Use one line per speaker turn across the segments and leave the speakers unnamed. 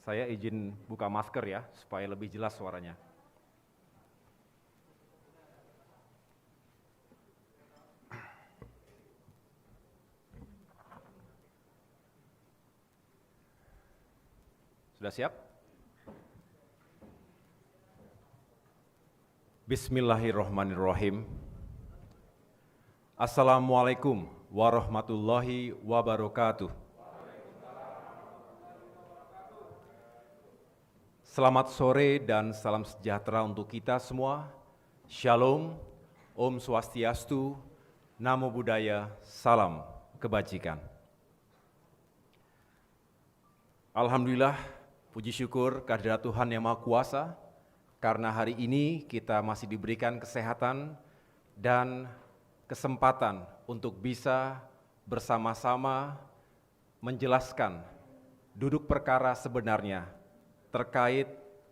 Saya izin buka masker ya, supaya lebih jelas suaranya. Sudah siap? Bismillahirrahmanirrahim. Assalamualaikum warahmatullahi wabarakatuh. Selamat sore dan salam sejahtera untuk kita semua. Shalom, Om Swastiastu, Namo Buddhaya, salam kebajikan. Alhamdulillah, puji syukur kehadirat Tuhan Yang Maha Kuasa, karena hari ini kita masih diberikan kesehatan dan kesempatan untuk bisa bersama-sama menjelaskan duduk perkara sebenarnya terkait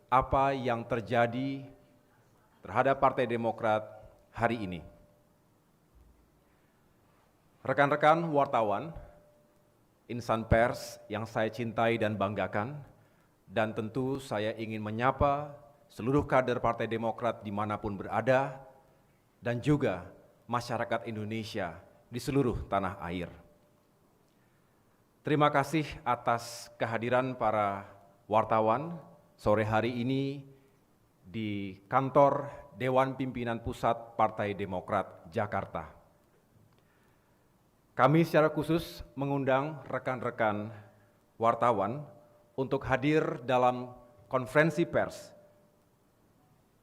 apa yang terjadi terhadap Partai Demokrat hari ini. Rekan-rekan wartawan, insan pers yang saya cintai dan banggakan, dan tentu saya ingin menyapa seluruh kader Partai Demokrat dimanapun berada, dan juga masyarakat Indonesia di seluruh tanah air. Terima kasih atas kehadiran para wartawan sore hari ini di kantor Dewan Pimpinan Pusat Partai Demokrat Jakarta. Kami secara khusus mengundang rekan-rekan wartawan untuk hadir dalam konferensi pers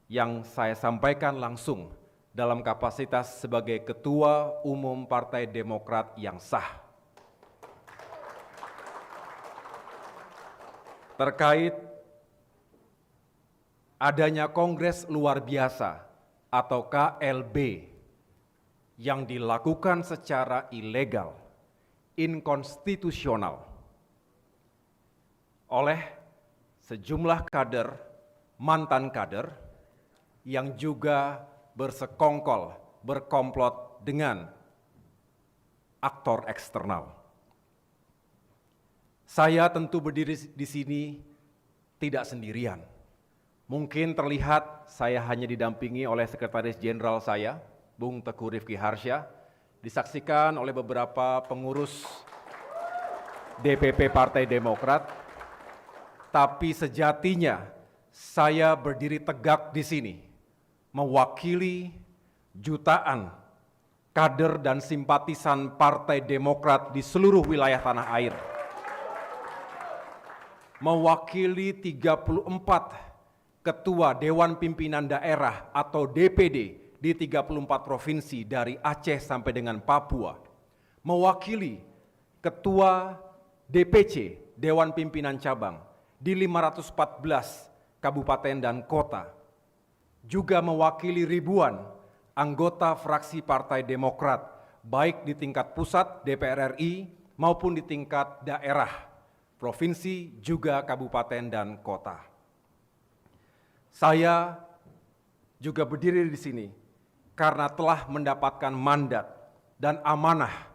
yang saya sampaikan langsung dalam kapasitas sebagai Ketua Umum Partai Demokrat yang sah. Terkait adanya Kongres Luar Biasa atau KLB yang dilakukan secara ilegal, inkonstitusional oleh sejumlah kader, mantan kader yang juga bersekongkol, berkomplot dengan aktor eksternal. Saya tentu berdiri di sini tidak sendirian. Mungkin terlihat saya hanya didampingi oleh Sekretaris Jenderal saya, Bung Teguh Rifki Harsha, disaksikan oleh beberapa pengurus DPP Partai Demokrat, tapi sejatinya saya berdiri tegak di sini, mewakili jutaan kader dan simpatisan Partai Demokrat di seluruh wilayah tanah air. Mewakili 34 ketua Dewan Pimpinan Daerah atau DPD di 34 provinsi dari Aceh sampai dengan Papua. Mewakili ketua DPC, Dewan Pimpinan Cabang, di 514 kabupaten dan kota. Juga mewakili ribuan anggota fraksi Partai Demokrat, baik di tingkat pusat DPR RI maupun di tingkat daerah, provinsi, juga kabupaten dan kota. Saya juga berdiri di sini karena telah mendapatkan mandat dan amanah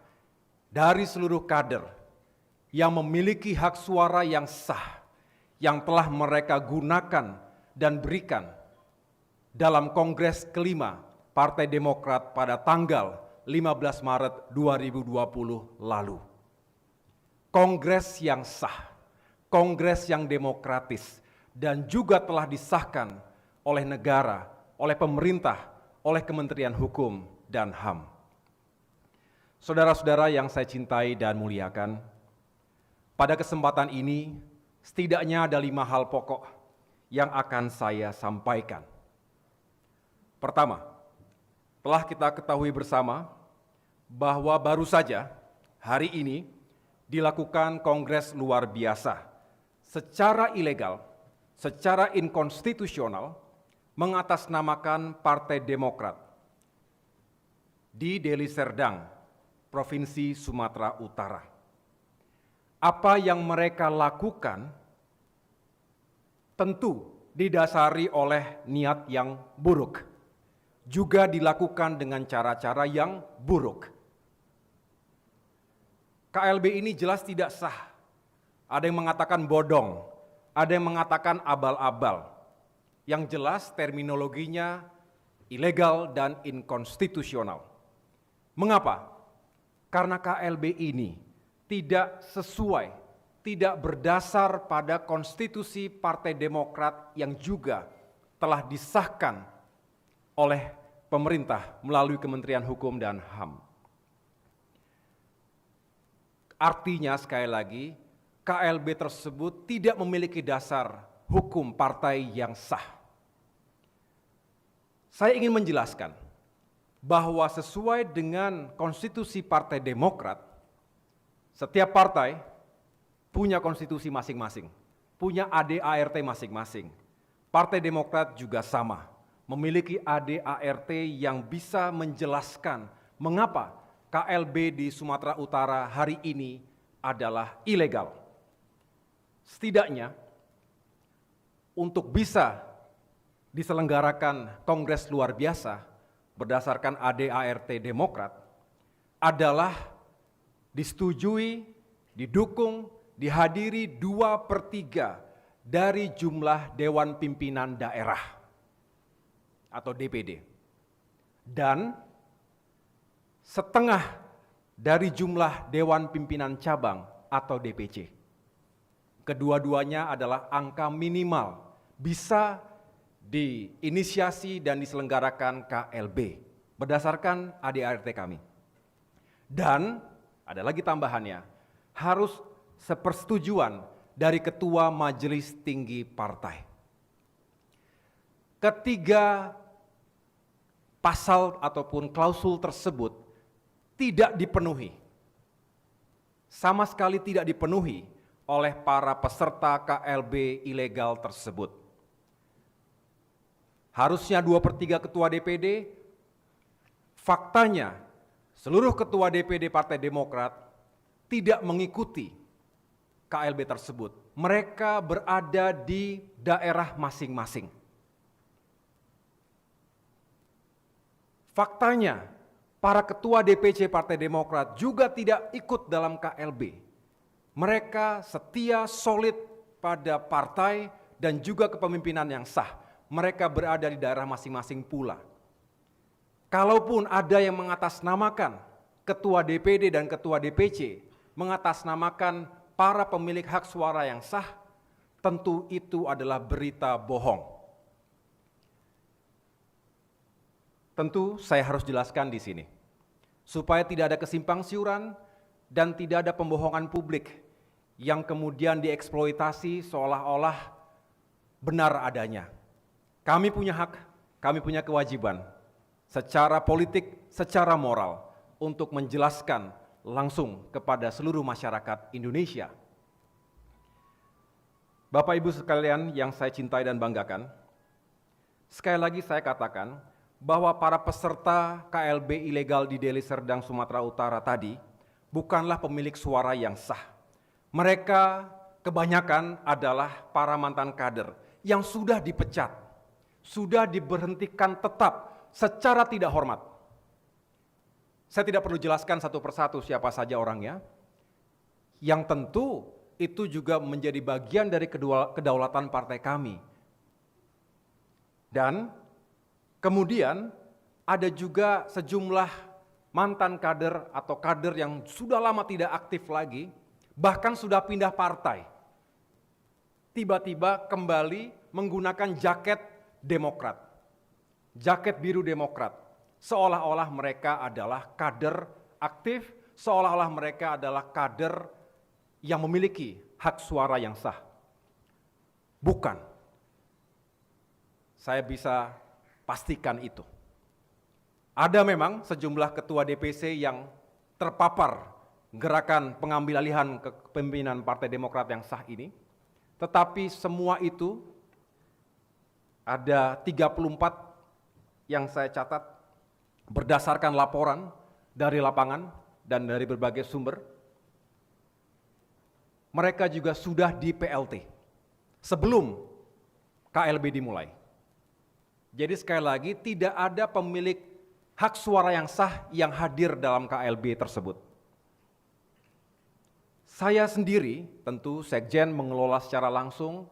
dari seluruh kader yang memiliki hak suara yang sah, yang telah mereka gunakan dan berikan dalam Kongres kelima Partai Demokrat pada tanggal 15 Maret 2020 lalu. Kongres yang sah, kongres yang demokratis, dan juga telah disahkan oleh negara, oleh pemerintah, oleh Kementerian Hukum dan HAM. Saudara-saudara yang saya cintai dan muliakan, pada kesempatan ini setidaknya ada 5 hal pokok yang akan saya sampaikan. Pertama, telah kita ketahui bersama bahwa baru saja hari ini dilakukan Kongres Luar Biasa secara ilegal, secara inkonstitusional, mengatasnamakan Partai Demokrat di Deli Serdang, Provinsi Sumatera Utara. Apa yang mereka lakukan tentu didasari oleh niat yang buruk, juga dilakukan dengan cara-cara yang buruk. KLB ini jelas tidak sah. Ada yang mengatakan bodong, ada yang mengatakan abal-abal. Yang jelas terminologinya ilegal dan inkonstitusional. Mengapa? Karena KLB ini tidak sesuai, tidak berdasar pada konstitusi Partai Demokrat yang juga telah disahkan oleh pemerintah melalui Kementerian Hukum dan HAM. Artinya sekali lagi, KLB tersebut tidak memiliki dasar hukum partai yang sah. Saya ingin menjelaskan bahwa sesuai dengan konstitusi Partai Demokrat, setiap partai punya konstitusi masing-masing, punya AD/ART masing-masing. Partai Demokrat juga sama, memiliki AD/ART yang bisa menjelaskan mengapa KLB di Sumatera Utara hari ini adalah ilegal. Setidaknya, untuk bisa diselenggarakan Kongres luar biasa berdasarkan AD/ART Demokrat adalah disetujui, didukung, dihadiri 2/3 dari jumlah Dewan Pimpinan Daerah atau DPD dan setengah dari jumlah Dewan Pimpinan Cabang atau DPC. Kedua-duanya adalah angka minimal bisa diinisiasi dan diselenggarakan KLB berdasarkan AD/ART kami. Dan ada lagi tambahannya, harus sepersetujuan dari Ketua Majelis Tinggi Partai. Ketiga pasal ataupun klausul tersebut tidak dipenuhi, sama sekali tidak dipenuhi oleh para peserta KLB ilegal tersebut. Harusnya 2/3 ketua DPD, faktanya seluruh ketua DPD Partai Demokrat tidak mengikuti KLB tersebut. Mereka berada di daerah masing-masing. Faktanya, para ketua DPC Partai Demokrat juga tidak ikut dalam KLB. Mereka setia solid pada partai dan juga kepemimpinan yang sah. Mereka berada di daerah masing-masing pula. Kalaupun ada yang mengatasnamakan ketua DPD dan ketua DPC, mengatasnamakan para pemilik hak suara yang sah, tentu itu adalah berita bohong. Tentu saya harus jelaskan di sini, supaya tidak ada kesimpang siuran dan tidak ada pembohongan publik yang kemudian dieksploitasi seolah-olah benar adanya. Kami punya hak, kami punya kewajiban secara politik, secara moral untuk menjelaskan langsung kepada seluruh masyarakat Indonesia. Bapak Ibu sekalian yang saya cintai dan banggakan, sekali lagi saya katakan bahwa para peserta KLB ilegal di Deli Serdang, Sumatera Utara tadi bukanlah pemilik suara yang sah. Mereka kebanyakan adalah para mantan kader yang sudah dipecat, sudah diberhentikan tetap secara tidak hormat. Saya tidak perlu jelaskan satu persatu siapa saja orangnya, yang tentu itu juga menjadi bagian dari kedaulatan partai kami. Dan kemudian ada juga sejumlah mantan kader atau kader yang sudah lama tidak aktif lagi, bahkan sudah pindah partai. Tiba-tiba kembali menggunakan jaket Demokrat, jaket biru Demokrat, seolah-olah mereka adalah kader aktif, seolah-olah mereka adalah kader yang memiliki hak suara yang sah. Bukan. Saya bisa pastikan itu. Ada memang sejumlah ketua DPC yang terpapar gerakan pengambil alihan kepemimpinan Partai Demokrat yang sah ini, tetapi semua itu ada 34 yang saya catat berdasarkan laporan dari lapangan dan dari berbagai sumber. Mereka juga sudah di PLT sebelum KLB dimulai. Jadi sekali lagi tidak ada pemilik hak suara yang sah yang hadir dalam KLB tersebut. Saya sendiri tentu Sekjen mengelola secara langsung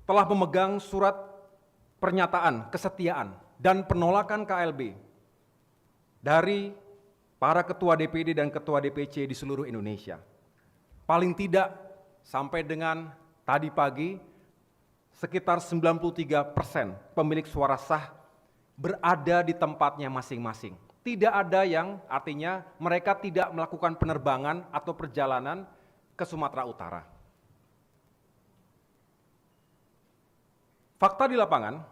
telah memegang surat pernyataan kesetiaan dan penolakan KLB dari para ketua DPD dan ketua DPC di seluruh Indonesia. Paling tidak sampai dengan tadi pagi, sekitar 93% pemilik suara sah berada di tempatnya masing-masing. Tidak ada yang artinya mereka tidak melakukan penerbangan atau perjalanan ke Sumatera Utara. Fakta di lapangan,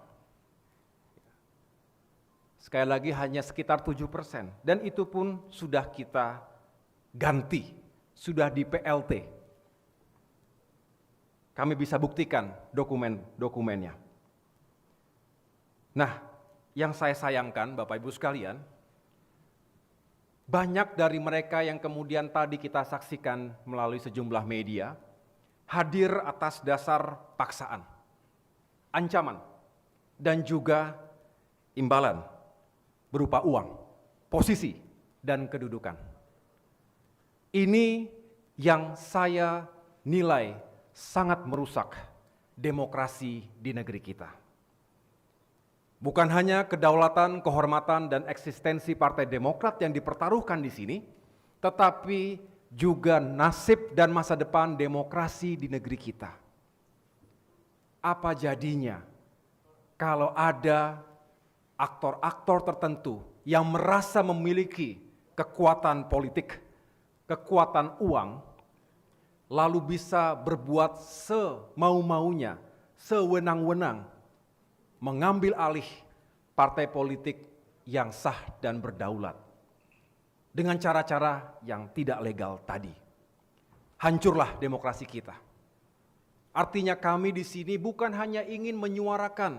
sekali lagi hanya sekitar 7%, dan itu pun sudah kita ganti, sudah di PLT. Kami bisa buktikan dokumen-dokumennya. Nah, yang saya sayangkan Bapak Ibu sekalian, banyak dari mereka yang kemudian tadi kita saksikan melalui sejumlah media, hadir atas dasar paksaan, ancaman, dan juga imbalan berupa uang, posisi, dan kedudukan. Ini yang saya nilai sangat merusak demokrasi di negeri kita. Bukan hanya kedaulatan, kehormatan, dan eksistensi Partai Demokrat yang dipertaruhkan di sini, tetapi juga nasib dan masa depan demokrasi di negeri kita. Apa jadinya kalau ada aktor-aktor tertentu yang merasa memiliki kekuatan politik, kekuatan uang, lalu bisa berbuat semau-maunya, sewenang-wenang, mengambil alih partai politik yang sah dan berdaulat dengan cara-cara yang tidak legal tadi. Hancurlah demokrasi kita. Artinya kami di sini bukan hanya ingin menyuarakan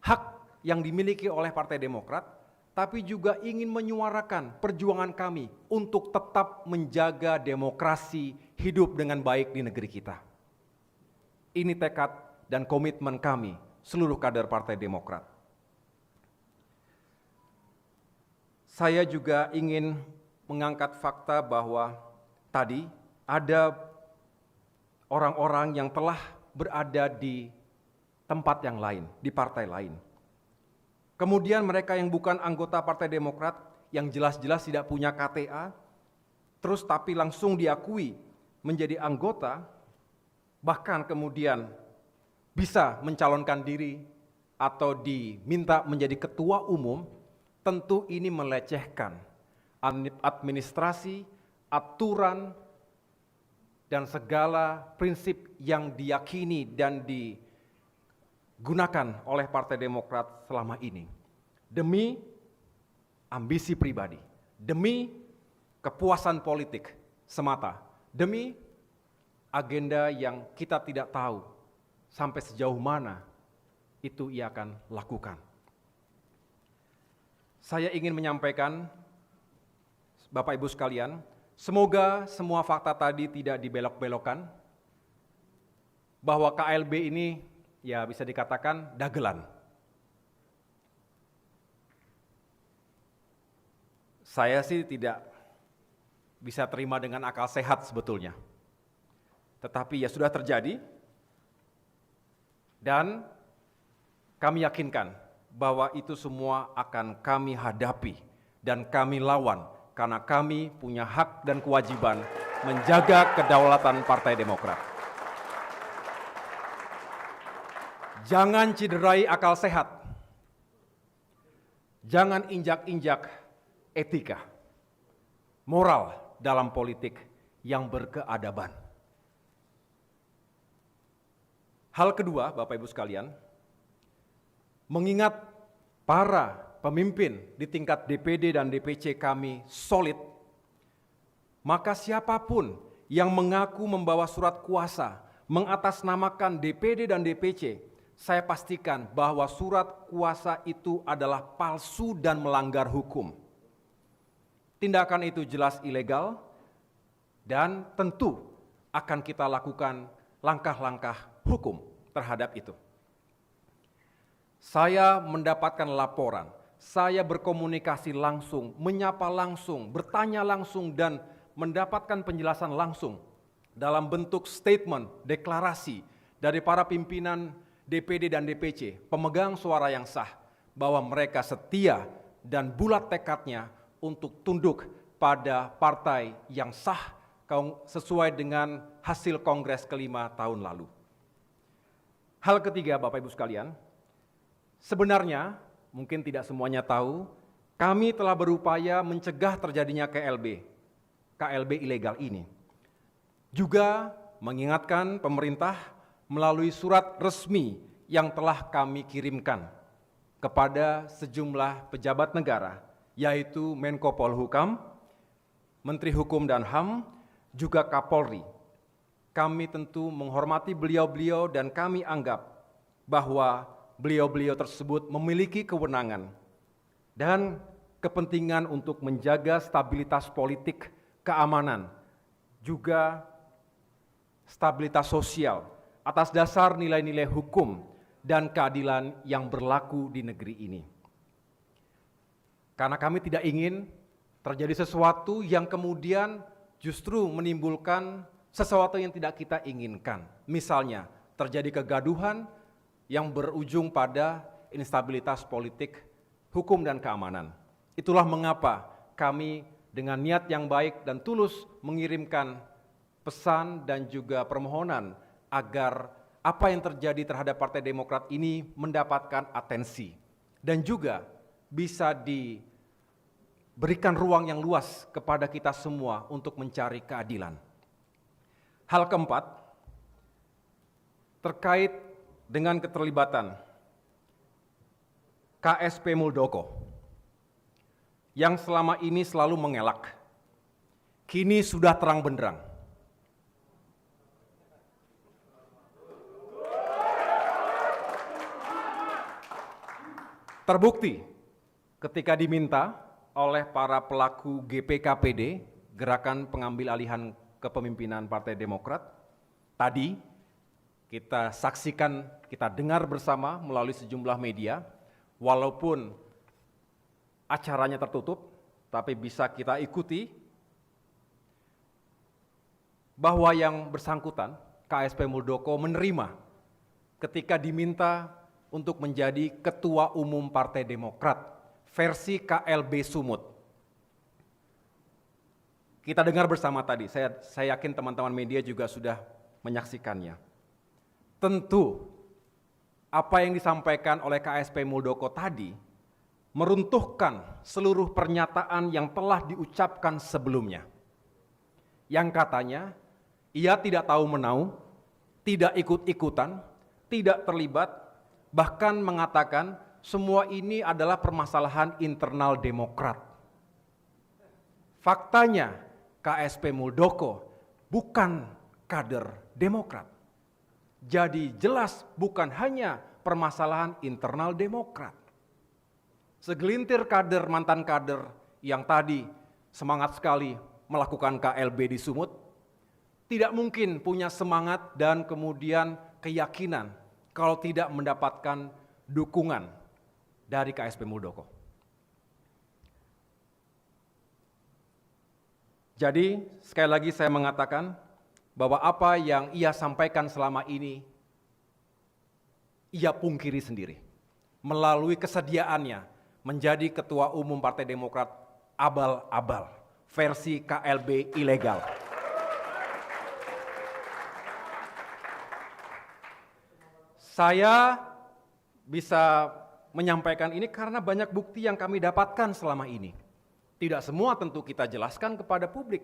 hak yang dimiliki oleh Partai Demokrat, tapi juga ingin menyuarakan perjuangan kami untuk tetap menjaga demokrasi hidup dengan baik di negeri kita. Ini tekad dan komitmen kami, seluruh kader Partai Demokrat. Saya juga ingin mengangkat fakta bahwa tadi ada orang-orang yang telah berada di tempat yang lain, di partai lain. Kemudian mereka yang bukan anggota Partai Demokrat, yang jelas-jelas tidak punya KTA, terus tapi langsung diakui menjadi anggota, bahkan kemudian bisa mencalonkan diri atau diminta menjadi ketua umum, tentu ini melecehkan administrasi, aturan, dan segala prinsip yang diyakini dan digunakan oleh Partai Demokrat selama ini. Demi ambisi pribadi, demi kepuasan politik semata, demi agenda yang kita tidak tahu sampai sejauh mana itu ia akan lakukan. Saya ingin menyampaikan, Bapak Ibu sekalian, semoga semua fakta tadi tidak dibelok-belokkan, bahwa KLB ini ya bisa dikatakan dagelan. Saya sih tidak bisa terima dengan akal sehat sebetulnya. Tetapi ya sudah terjadi, dan kami yakinkan bahwa itu semua akan kami hadapi dan kami lawan, karena kami punya hak dan kewajiban menjaga kedaulatan Partai Demokrat. Jangan cederai akal sehat, jangan injak-injak etika, moral dalam politik yang berkeadaban. Hal kedua, Bapak Ibu sekalian, mengingat para pemimpin di tingkat DPD dan DPC kami solid, maka siapapun yang mengaku membawa surat kuasa mengatasnamakan DPD dan DPC, saya pastikan bahwa surat kuasa itu adalah palsu dan melanggar hukum. Tindakan itu jelas ilegal dan tentu akan kita lakukan langkah-langkah hukum terhadap itu. Saya mendapatkan laporan, saya berkomunikasi langsung, menyapa langsung, bertanya langsung, dan mendapatkan penjelasan langsung dalam bentuk statement, deklarasi dari para pimpinan DPD dan DPC, pemegang suara yang sah, bahwa mereka setia dan bulat tekadnya untuk tunduk pada partai yang sah sesuai dengan hasil Kongres kelima tahun lalu. Hal ketiga, Bapak Ibu sekalian, sebenarnya mungkin tidak semuanya tahu, kami telah berupaya mencegah terjadinya KLB ilegal ini. Juga mengingatkan pemerintah melalui surat resmi yang telah kami kirimkan kepada sejumlah pejabat negara, yaitu Menko Polhukam, Menteri Hukum dan HAM, juga Kapolri. Kami tentu menghormati beliau-beliau dan kami anggap bahwa beliau-beliau tersebut memiliki kewenangan dan kepentingan untuk menjaga stabilitas politik, keamanan, juga stabilitas sosial atas dasar nilai-nilai hukum dan keadilan yang berlaku di negeri ini. Karena kami tidak ingin terjadi sesuatu yang kemudian justru menimbulkan sesuatu yang tidak kita inginkan. Misalnya, terjadi kegaduhan yang berujung pada instabilitas politik, hukum, dan keamanan. Itulah mengapa kami dengan niat yang baik dan tulus mengirimkan pesan dan juga permohonan agar apa yang terjadi terhadap Partai Demokrat ini mendapatkan atensi dan juga bisa diberikan ruang yang luas kepada kita semua untuk mencari keadilan. Hal keempat, terkait dengan keterlibatan KSP Muldoko yang selama ini selalu mengelak, kini sudah terang benderang. Terbukti ketika diminta oleh para pelaku GPKPD, Gerakan Pengambil Alihan Kepemimpinan Partai Demokrat, tadi kita saksikan, kita dengar bersama melalui sejumlah media, walaupun acaranya tertutup, tapi bisa kita ikuti bahwa yang bersangkutan, KSP Muldoko, menerima ketika diminta untuk menjadi Ketua Umum Partai Demokrat versi KLB Sumut. Kita dengar bersama tadi, saya yakin teman-teman media juga sudah menyaksikannya. Tentu apa yang disampaikan oleh KSP Muldoko tadi meruntuhkan seluruh pernyataan yang telah diucapkan sebelumnya. Yang katanya, ia tidak tahu menau, tidak ikut-ikutan, tidak terlibat, bahkan mengatakan semua ini adalah permasalahan internal Demokrat. Faktanya, KSP Muldoko bukan kader Demokrat. Jadi jelas bukan hanya permasalahan internal Demokrat. Segelintir kader, mantan kader yang tadi semangat sekali melakukan KLB di Sumut, tidak mungkin punya semangat dan kemudian keyakinan kalau tidak mendapatkan dukungan dari KSP Muldoko. Jadi, sekali lagi saya mengatakan bahwa apa yang ia sampaikan selama ini, ia pungkiri sendiri melalui kesediaannya menjadi Ketua Umum Partai Demokrat abal-abal versi KLB ilegal. Saya bisa menyampaikan ini karena banyak bukti yang kami dapatkan selama ini. Tidak semua tentu kita jelaskan kepada publik,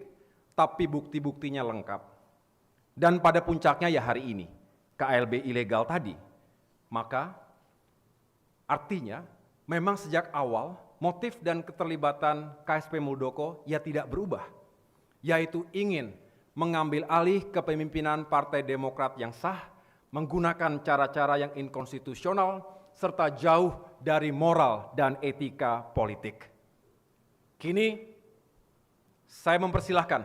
tapi bukti-buktinya lengkap. Dan pada puncaknya ya hari ini, KLB ilegal tadi. Maka artinya memang sejak awal motif dan keterlibatan KSP Muldoko ya tidak berubah, yaitu ingin mengambil alih kepemimpinan Partai Demokrat yang sah, menggunakan cara-cara yang inkonstitusional, serta jauh dari moral dan etika politik. Kini, saya mempersilahkan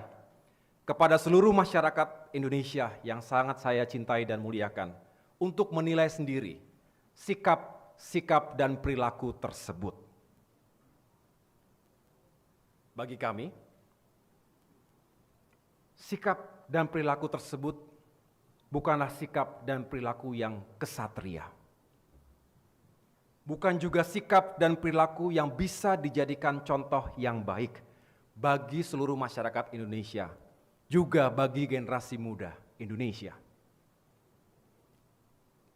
kepada seluruh masyarakat Indonesia yang sangat saya cintai dan muliakan untuk menilai sendiri sikap dan perilaku tersebut. Bagi kami, sikap dan perilaku tersebut bukanlah sikap dan perilaku yang kesatria. Bukan juga sikap dan perilaku yang bisa dijadikan contoh yang baik bagi seluruh masyarakat Indonesia, juga bagi generasi muda Indonesia.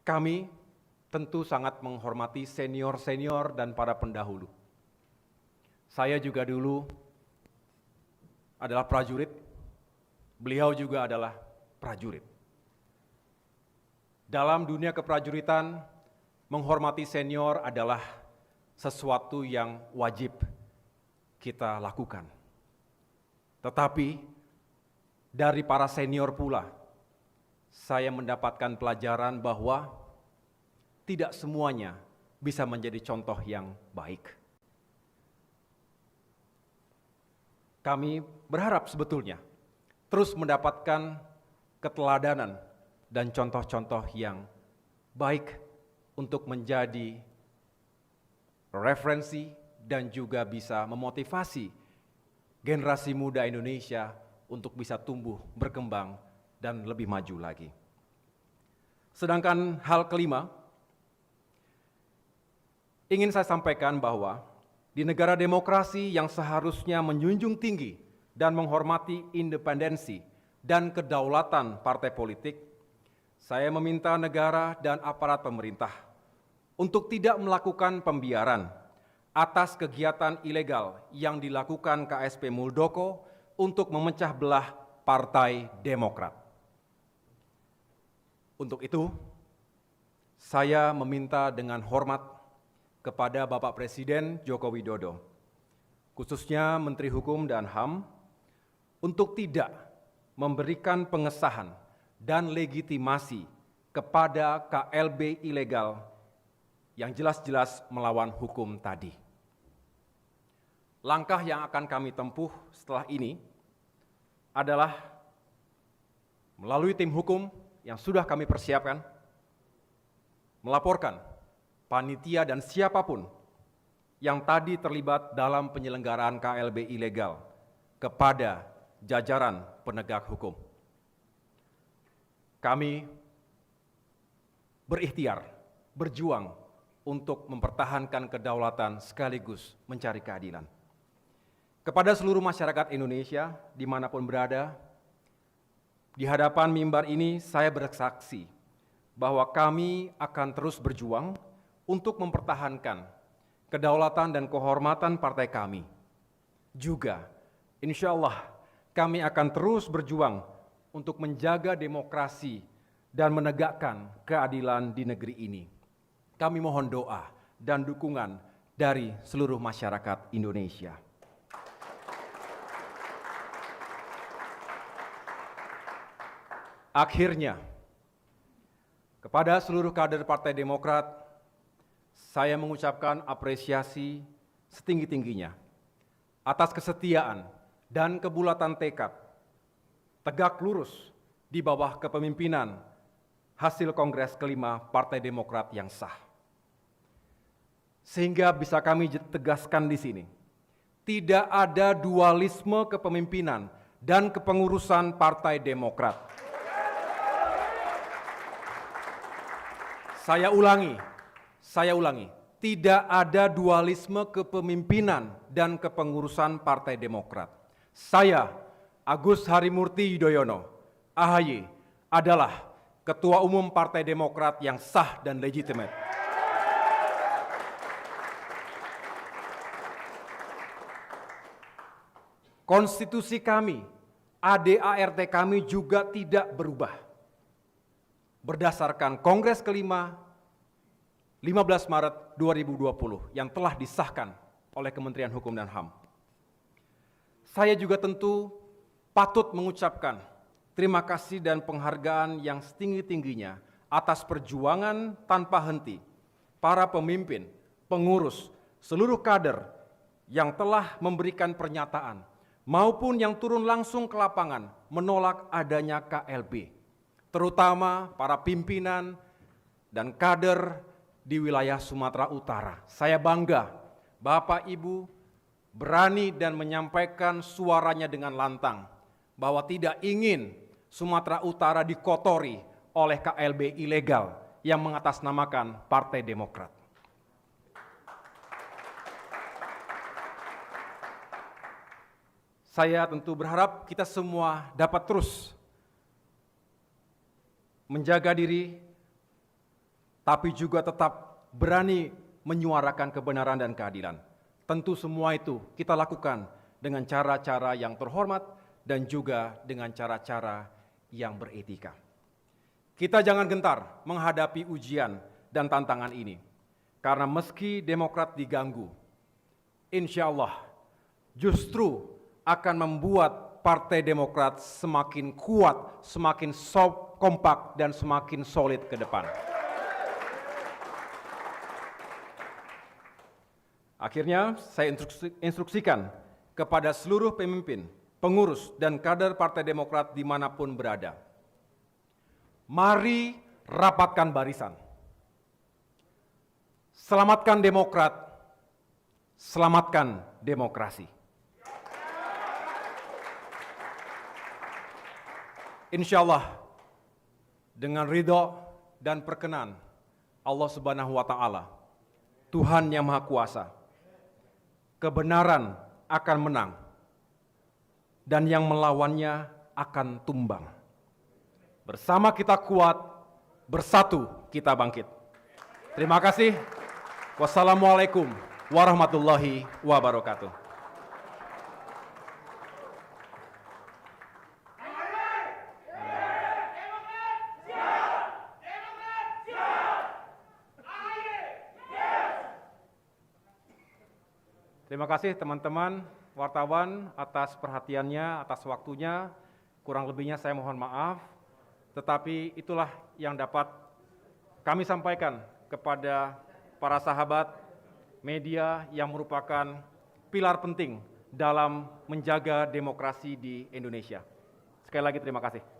Kami tentu sangat menghormati senior-senior dan para pendahulu. Saya juga dulu adalah prajurit, beliau juga adalah prajurit. Dalam dunia keprajuritan, menghormati senior adalah sesuatu yang wajib kita lakukan. Tetapi dari para senior pula, saya mendapatkan pelajaran bahwa tidak semuanya bisa menjadi contoh yang baik. Kami berharap sebetulnya terus mendapatkan keteladanan dan contoh-contoh yang baik untuk menjadi referensi dan juga bisa memotivasi generasi muda Indonesia untuk bisa tumbuh, berkembang, dan lebih maju lagi. Sedangkan hal kelima, ingin saya sampaikan bahwa di negara demokrasi yang seharusnya menjunjung tinggi dan menghormati independensi dan kedaulatan partai politik, saya meminta negara dan aparat pemerintah untuk tidak melakukan pembiaran atas kegiatan ilegal yang dilakukan KSP Muldoko untuk memecah belah Partai Demokrat. Untuk itu, saya meminta dengan hormat kepada Bapak Presiden Joko Widodo, khususnya Menteri Hukum dan HAM, untuk tidak memberikan pengesahan dan legitimasi kepada KLB ilegal yang jelas-jelas melawan hukum tadi. Langkah yang akan kami tempuh setelah ini adalah melalui tim hukum yang sudah kami persiapkan, melaporkan panitia dan siapapun yang tadi terlibat dalam penyelenggaraan KLB ilegal kepada jajaran penegak hukum. Kami berikhtiar, berjuang untuk mempertahankan kedaulatan sekaligus mencari keadilan. Kepada seluruh masyarakat Indonesia, dimanapun berada, di hadapan mimbar ini saya bersaksi bahwa kami akan terus berjuang untuk mempertahankan kedaulatan dan kehormatan partai kami. Juga, insya Allah, kami akan terus berjuang untuk menjaga demokrasi dan menegakkan keadilan di negeri ini. Kami mohon doa dan dukungan dari seluruh masyarakat Indonesia. Akhirnya, kepada seluruh kader Partai Demokrat, saya mengucapkan apresiasi setinggi-tingginya atas kesetiaan dan kebulatan tekad, tegak lurus di bawah kepemimpinan hasil Kongres kelima Partai Demokrat yang sah. Sehingga bisa kami tegaskan di sini, tidak ada dualisme kepemimpinan dan kepengurusan Partai Demokrat. Saya ulangi, tidak ada dualisme kepemimpinan dan kepengurusan Partai Demokrat. Saya, Agus Harimurti Yudhoyono, AHY, adalah Ketua Umum Partai Demokrat yang sah dan legitimate. Konstitusi kami, ADART kami juga tidak berubah. Berdasarkan Kongres kelima 15 Maret 2020 yang telah disahkan oleh Kementerian Hukum dan HAM. Saya juga tentu patut mengucapkan terima kasih dan penghargaan yang setinggi-tingginya atas perjuangan tanpa henti para pemimpin, pengurus, seluruh kader yang telah memberikan pernyataan maupun yang turun langsung ke lapangan menolak adanya KLB. Terutama para pimpinan dan kader di wilayah Sumatera Utara. Saya bangga Bapak Ibu berani dan menyampaikan suaranya dengan lantang bahwa tidak ingin Sumatera Utara dikotori oleh KLB ilegal yang mengatasnamakan Partai Demokrat. Saya tentu berharap kita semua dapat terus menjaga diri, tapi juga tetap berani menyuarakan kebenaran dan keadilan. Tentu semua itu kita lakukan dengan cara-cara yang terhormat dan juga dengan cara-cara yang beretika. Kita jangan gentar menghadapi ujian dan tantangan ini, karena meski Demokrat diganggu, insya Allah justru akan membuat Partai Demokrat semakin kuat, semakin kompak, dan semakin solid ke depan. Akhirnya, saya instruksikan kepada seluruh pemimpin, pengurus, dan kader Partai Demokrat dimanapun berada. Mari rapatkan barisan. Selamatkan Demokrat, selamatkan demokrasi. Insya Allah, dengan ridho dan perkenan Allah Subhanahu wa Ta'ala, Tuhan yang Maha Kuasa, kebenaran akan menang dan yang melawannya akan tumbang. Bersama kita kuat, bersatu kita bangkit. Terima kasih. Wassalamualaikum warahmatullahi wabarakatuh. Terima kasih teman-teman wartawan atas perhatiannya, atas waktunya. Kurang lebihnya saya mohon maaf, tetapi itulah yang dapat kami sampaikan kepada para sahabat media yang merupakan pilar penting dalam menjaga demokrasi di Indonesia. Sekali lagi terima kasih.